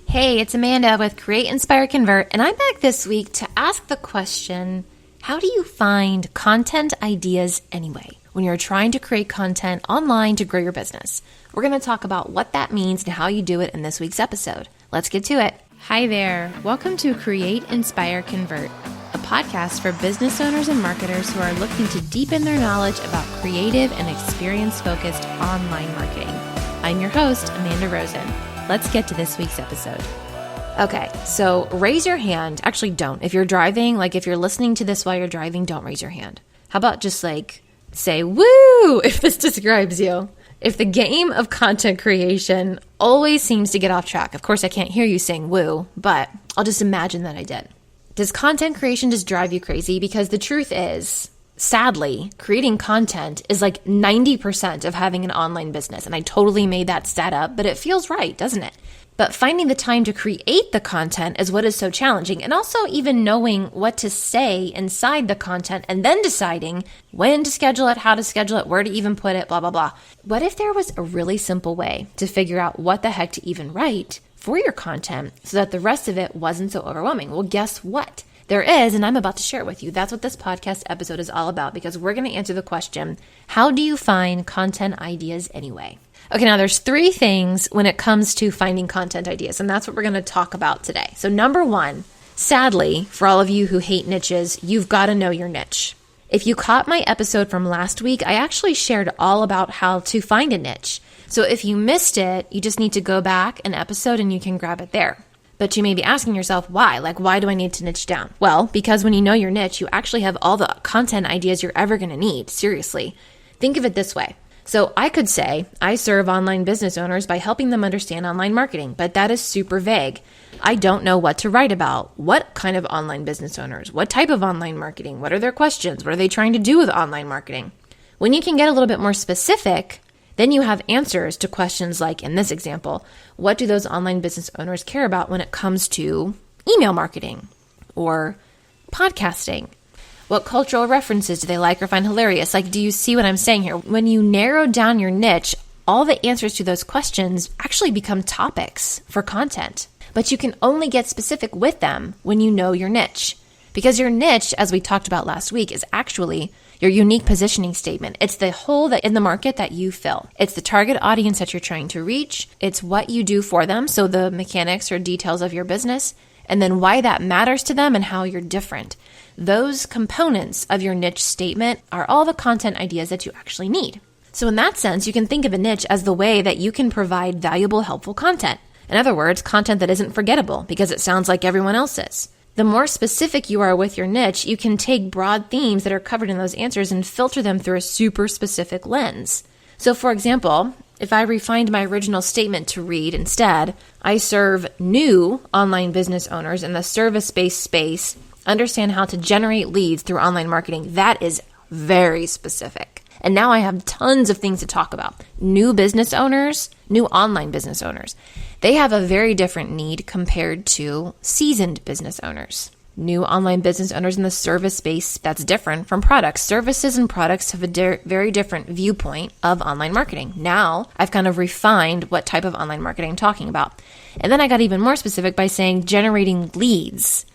Hey, it's Amanda with Create, Inspire, Convert, and I'm back this week to ask the question, how do you find content ideas anyway when you're trying to create content online to grow your business? We're going to talk about what that means and how you do it in this week's episode. Let's get to it. Hi there. Welcome to Create, Inspire, Convert, a podcast for business owners and marketers who are looking to deepen their knowledge about creative and experience-focused online marketing. I'm your host, Amanda Rosen. Let's get to this week's episode. Okay, so raise your hand. Actually, don't. If you're driving, if you're listening to this while you're driving, don't raise your hand. How about just say, woo, if this describes you. If the game of content creation always seems to get off track, of course I can't hear you saying woo, but I'll just imagine that I did. Does content creation just drive you crazy? Because the truth is, sadly, creating content is 90% of having an online business. And I totally made that stat up, but it feels right, doesn't it? But finding the time to create the content is what is so challenging. And also even knowing what to say inside the content and then deciding when to schedule it, how to schedule it, where to even put it, blah, blah, blah. What if there was a really simple way to figure out what the heck to even write for your content so that the rest of it wasn't so overwhelming? Well, guess what? There is, and I'm about to share it with you. That's what this podcast episode is all about, because we're going to answer the question, how do you find content ideas anyway? Okay, now there's 3 things when it comes to finding content ideas, and that's what we're going to talk about today. So number 1, sadly, for all of you who hate niches, you've got to know your niche. If you caught my episode from last week, I actually shared all about how to find a niche. So if you missed it, you just need to go back an episode and you can grab it there. But you may be asking yourself, why? Why do I need to niche down? Well, because when you know your niche, you actually have all the content ideas you're ever going to need. Seriously. Think of it this way. So I could say, I serve online business owners by helping them understand online marketing, but that is super vague. I don't know what to write about. What kind of online business owners? What type of online marketing? What are their questions? What are they trying to do with online marketing? When you can get a little bit more specific, then you have answers to questions like, in this example, what do those online business owners care about when it comes to email marketing or podcasting? What cultural references do they like or find hilarious? Do you see what I'm saying here? When you narrow down your niche, all the answers to those questions actually become topics for content. But you can only get specific with them when you know your niche. Because your niche, as we talked about last week, is actually your unique positioning statement. It's the hole that in the market that you fill. It's the target audience that you're trying to reach. It's what you do for them, so the mechanics or details of your business, and then why that matters to them and how you're different. Those components of your niche statement are all the content ideas that you actually need. So in that sense, you can think of a niche as the way that you can provide valuable, helpful content. In other words, content that isn't forgettable because it sounds like everyone else's. The more specific you are with your niche, you can take broad themes that are covered in those answers and filter them through a super specific lens. So for example, if I refined my original statement to read instead, I serve new online business owners in the service-based space, understand how to generate leads through online marketing. That is very specific. And now I have tons of things to talk about. New business owners, new online business owners. They have a very different need compared to seasoned business owners. New online business owners in the service space, that's different from products. Services and products have a very different viewpoint of online marketing. Now, I've kind of refined what type of online marketing I'm talking about. And then I got even more specific by saying generating leads.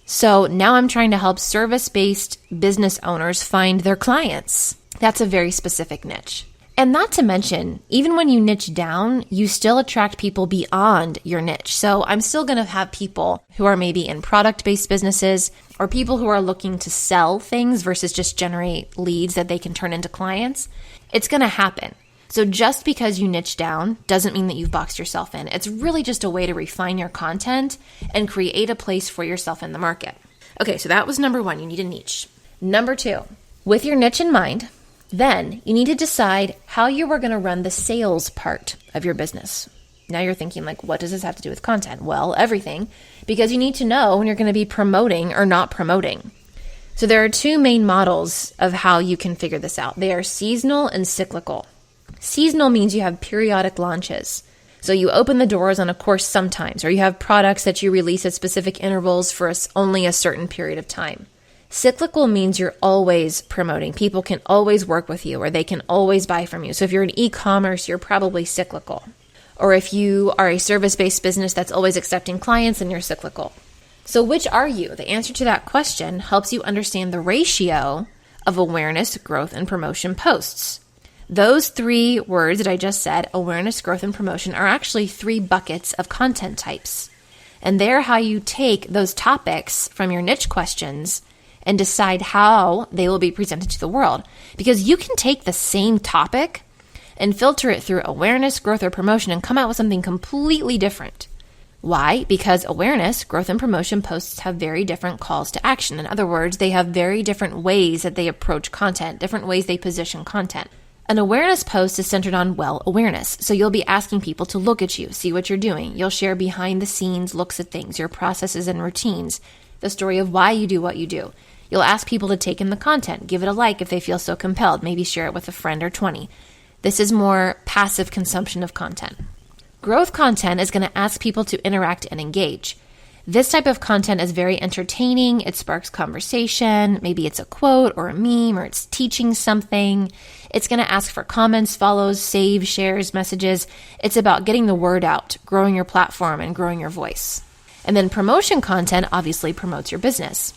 So now I'm trying to help service-based business owners find their clients. That's a very specific niche. And not to mention, even when you niche down, you still attract people beyond your niche. So I'm still going to have people who are maybe in product-based businesses or people who are looking to sell things versus just generate leads that they can turn into clients. It's going to happen. So just because you niche down doesn't mean that you've boxed yourself in. It's really just a way to refine your content and create a place for yourself in the market. Okay, so that was number 1. You need a niche. Number 2, with your niche in mind, then you need to decide how you are going to run the sales part of your business. Now you're thinking what does this have to do with content? Well, everything, because you need to know when you're going to be promoting or not promoting. So there are 2 main models of how you can figure this out. They are seasonal and cyclical. Seasonal means you have periodic launches. So you open the doors on a course sometimes, or you have products that you release at specific intervals for only a certain period of time. Cyclical means you're always promoting. People can always work with you or they can always buy from you. So if you're in e-commerce, you're probably cyclical. Or if you are a service-based business that's always accepting clients, then you're cyclical. So which are you? The answer to that question helps you understand the ratio of awareness, growth, and promotion posts. Those 3 words that I just said, awareness, growth, and promotion, are actually 3 buckets of content types. And they're how you take those topics from your niche questions and decide how they will be presented to the world. Because you can take the same topic and filter it through awareness, growth, or promotion and come out with something completely different. Why? Because awareness, growth, and promotion posts have very different calls to action. In other words, they have very different ways that they approach content, different ways they position content. An awareness post is centered on, awareness. So you'll be asking people to look at you, see what you're doing. You'll share behind the scenes looks at things, your processes and routines, the story of why you do what you do. You'll ask people to take in the content, give it a like if they feel so compelled, maybe share it with a friend or 20. This is more passive consumption of content. Growth content is going to ask people to interact and engage. This type of content is very entertaining. It sparks conversation. Maybe it's a quote or a meme or it's teaching something. It's going to ask for comments, follows, saves, shares, messages. It's about getting the word out, growing your platform, and growing your voice. And then promotion content obviously promotes your business.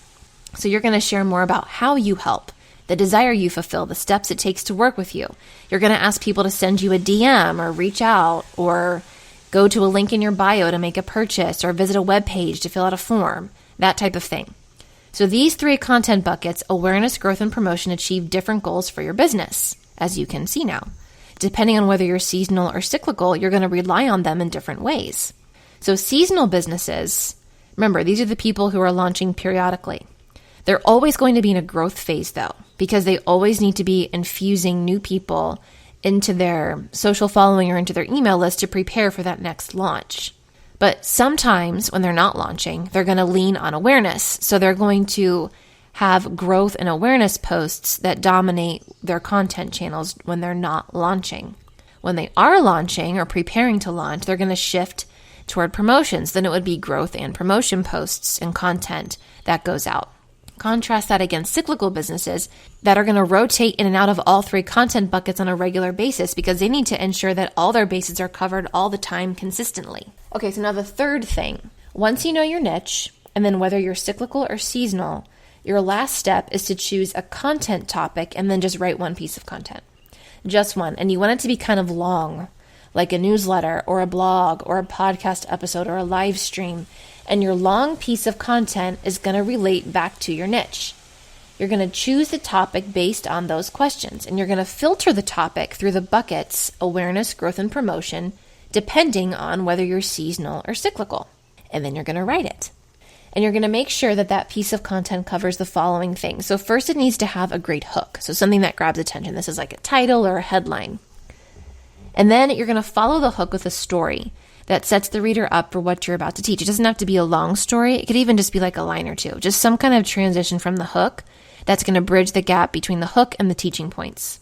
So you're going to share more about how you help, the desire you fulfill, the steps it takes to work with you. You're going to ask people to send you a DM or reach out or go to a link in your bio to make a purchase or visit a web page to fill out a form, that type of thing. So these 3 content buckets, awareness, growth, and promotion, achieve different goals for your business, as you can see now. Depending on whether you're seasonal or cyclical, you're going to rely on them in different ways. So seasonal businesses, remember, these are the people who are launching periodically. They're always going to be in a growth phase, though, because they always need to be infusing new people into their social following or into their email list to prepare for that next launch. But sometimes when they're not launching, they're going to lean on awareness. So they're going to have growth and awareness posts that dominate their content channels when they're not launching. When they are launching or preparing to launch, they're going to shift toward promotions. Then it would be growth and promotion posts and content that goes out. Contrast that against cyclical businesses that are going to rotate in and out of all 3 content buckets on a regular basis because they need to ensure that all their bases are covered all the time consistently. Okay, so now the third thing. Once you know your niche, and then whether you're cyclical or seasonal, your last step is to choose a content topic and then just write one piece of content. Just one. And you want it to be kind of long, like a newsletter or a blog or a podcast episode or a live stream. And your long piece of content is going to relate back to your niche. You're going to choose the topic based on those questions, and you're going to filter the topic through the buckets, awareness, growth, and promotion, depending on whether you're seasonal or cyclical. And then you're going to write it. And you're going to make sure that that piece of content covers the following things. So first, it needs to have a great hook, so something that grabs attention. This is like a title or a headline. And then you're going to follow the hook with a story that sets the reader up for what you're about to teach. It doesn't have to be a long story. It could even just be like a line or two, just some kind of transition from the hook that's going to bridge the gap between the hook and the teaching points.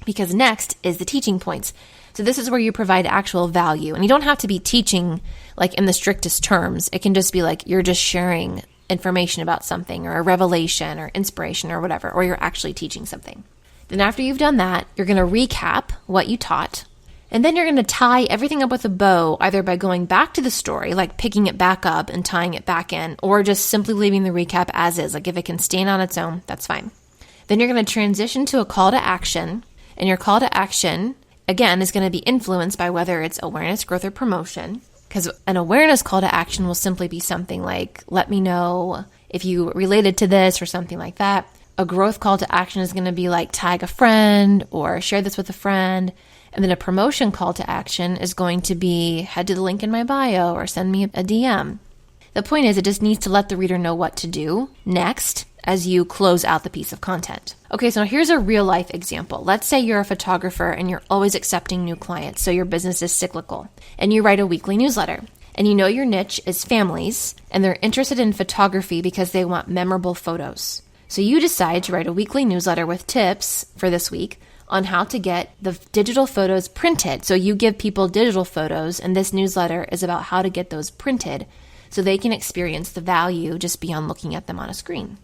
Because next is the teaching points. So this is where you provide actual value. And you don't have to be teaching like in the strictest terms. It can just be like you're just sharing information about something or a revelation or inspiration or whatever, or you're actually teaching something. Then after you've done that, you're going to recap what you taught. And then you're going to tie everything up with a bow, either by going back to the story, like picking it back up and tying it back in, or just simply leaving the recap as is. Like if it can stand on its own, that's fine. Then you're going to transition to a call to action. And your call to action, again, is going to be influenced by whether it's awareness, growth, or promotion. Because an awareness call to action will simply be something like, let me know if you related to this or something like that. A growth call to action is going to be like tag a friend or share this with a friend. And then a promotion call to action is going to be head to the link in my bio or send me a DM. The point is, it just needs to let the reader know what to do next as you close out the piece of content. Okay, so here's a real life example. Let's say you're a photographer and you're always accepting new clients, so your business is cyclical, and you write a weekly newsletter. And you know your niche is families, and they're interested in photography because they want memorable photos. So you decide to write a weekly newsletter with tips for this week on how to get the digital photos printed. So you give people digital photos, and this newsletter is about how to get those printed so they can experience the value just beyond looking at them on a screen.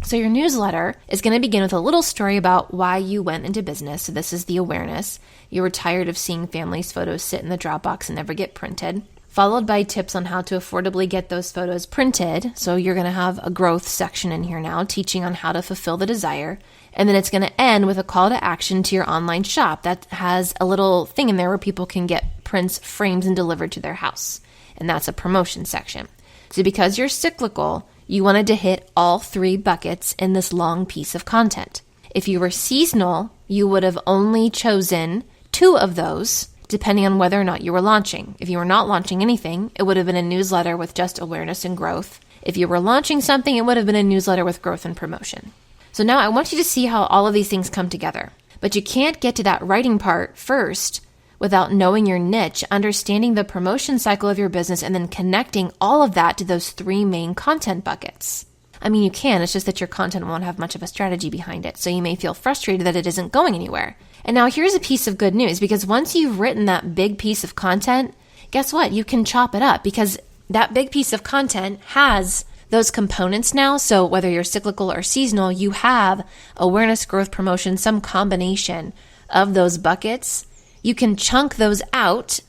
So your newsletter is going to begin with a little story about why you went into business. So this is the awareness. You were tired of seeing families' photos sit in the Dropbox and never get printed, followed by tips on how to affordably get those photos printed. So you're going to have a growth section in here now, teaching on how to fulfill the desire. And then it's going to end with a call to action to your online shop that has a little thing in there where people can get prints, frames, and delivered to their house. And that's a promotion section. So because you're cyclical, you wanted to hit all 3 buckets in this long piece of content. If you were seasonal, you would have only chosen 2 of those, depending on whether or not you were launching. If you were not launching anything, it would have been a newsletter with just awareness and growth. If you were launching something, it would have been a newsletter with growth and promotion. So now I want you to see how all of these things come together. But you can't get to that writing part first without knowing your niche, understanding the promotion cycle of your business, and then connecting all of that to those 3 main content buckets. I mean, you can, it's just that your content won't have much of a strategy behind it. So you may feel frustrated that it isn't going anywhere. And now here's a piece of good news, because once you've written that big piece of content, guess what? You can chop it up, because that big piece of content has those components now. So whether you're cyclical or seasonal, you have awareness, growth, promotion, some combination of those buckets. You can chunk those out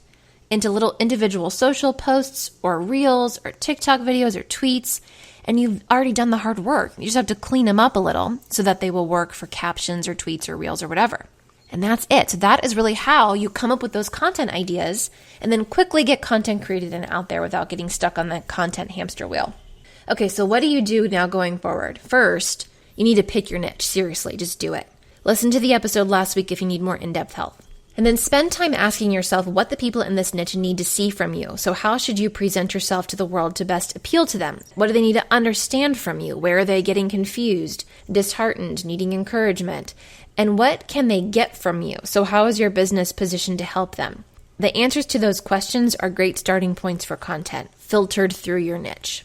into little individual social posts or reels or TikTok videos or tweets, and you've already done the hard work. You just have to clean them up a little so that they will work for captions or tweets or reels or whatever. And that's it. So that is really how you come up with those content ideas and then quickly get content created and out there without getting stuck on the content hamster wheel. Okay, so what do you do now going forward? First, you need to pick your niche. Seriously, just do it. Listen to the episode last week if you need more in-depth help. And then spend time asking yourself what the people in this niche need to see from you. So how should you present yourself to the world to best appeal to them? What do they need to understand from you? Where are they getting confused, disheartened, needing encouragement? And what can they get from you? So how is your business positioned to help them? The answers to those questions are great starting points for content, filtered through your niche.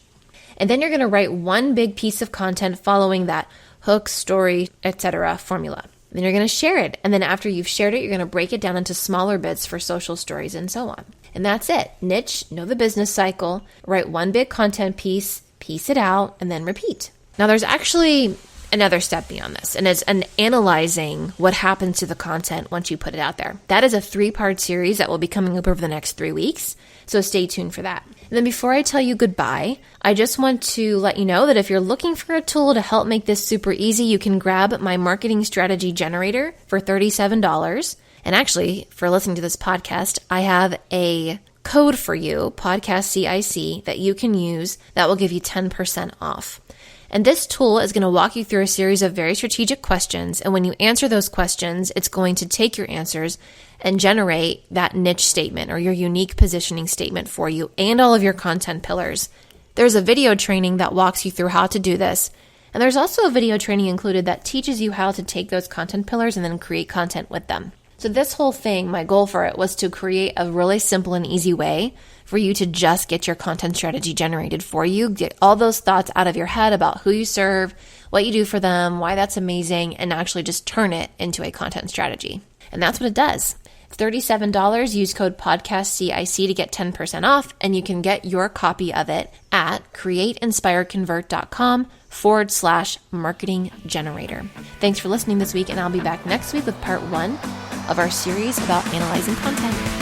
And then you're going to write one big piece of content following that hook, story, etc. formula. Then you're going to share it. And then after you've shared it, you're going to break it down into smaller bits for social stories and so on. And that's it. Niche, know the business cycle, write one big content piece, piece it out, and then repeat. Now there's actually another step beyond this, and it's an analyzing what happens to the content once you put it out there. That is a 3-part series that will be coming up over the next 3 weeks. So stay tuned for that. And then before I tell you goodbye, I just want to let you know that if you're looking for a tool to help make this super easy, you can grab my marketing strategy generator for $37. And actually, for listening to this podcast, I have a code for you, Podcast CIC, that you can use that will give you 10% off. And this tool is going to walk you through a series of very strategic questions. And when you answer those questions, it's going to take your answers and generate that niche statement or your unique positioning statement for you and all of your content pillars. There's a video training that walks you through how to do this. And there's also a video training included that teaches you how to take those content pillars and then create content with them. So this whole thing, my goal for it was to create a really simple and easy way for you to just get your content strategy generated for you, get all those thoughts out of your head about who you serve, what you do for them, why that's amazing, and actually just turn it into a content strategy. And that's what it does. It's $37. Use code PODCASTCIC to get 10% off, and you can get your copy of it at createinspireconvert.com/marketing generator. Thanks for listening this week, and I'll be back next week with part 1 of our series about analyzing content.